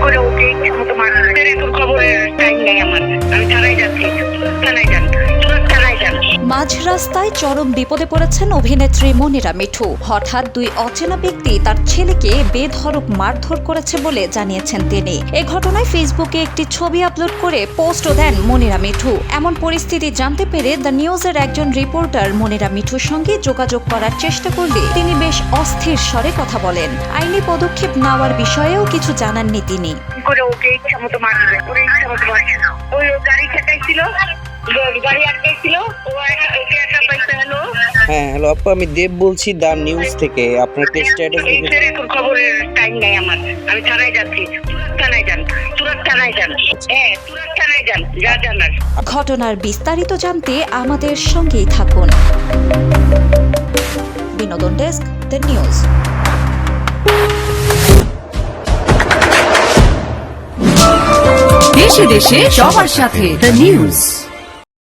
করে ওকে ইচ্ছে মতো মারা যায়। এখন খবরের টাইম নেই আমার, আমি থানায় যাচ্ছি। থানায় যান, তুরন্ত থানায় যান। মাঝ রাস্তায় চরম বিপদে পড়েছেন অভিনেত্রী মনিরা মিঠু। হঠাৎ দুই অচেনা ব্যক্তি তার ছেলেকে বেধড়ক মারধর করেছে বলে জানিয়েছেন তিনি। এ ঘটনায় ফেসবুকে একটি ছবি আপলোড করে পোস্টও দেন মনিরা মিঠু। এমন পরিস্থিতি জানতে পেরে দ্য নিউজের একজন রিপোর্টার মনিরা মিঠুর সঙ্গে যোগাযোগ করার চেষ্টা করলে তিনি বেশ অস্থির স্বরে কথা বলেন। আইনি পদক্ষেপ নেওয়ার বিষয়েও কিছু জানাননি তিনি। করে ওকে ইচ্ছে মতো মারা যায়, ওরে ইচ্ছে মতো মারছে। ওই গাড়ি ঠেকাইছিল, গাড়ি আটকাইছিল, ওকে একা পাইছে। হ্যালো হ্যাঁ, হ্যালো আপু, আমি দেব বলছি দ্য নিউজ থেকে। আপনার একটা স্ট্যাটাস দেখে এখন খবরের টাইম নেই আমার, আমি থানায় যাচ্ছি। তুরন্ত থানায় যান, তুরন্ত থানায় যান। হ্যাঁ, তুরন্ত থানায় যান, যা জানার। ঘটনার বিস্তারিত জানতে আমাদের সঙ্গেই থাকুন। বিনোদন ডেস্ক, দ্য নিউজ। দেশে দেশে সবার সাথে দ্য নিউজ।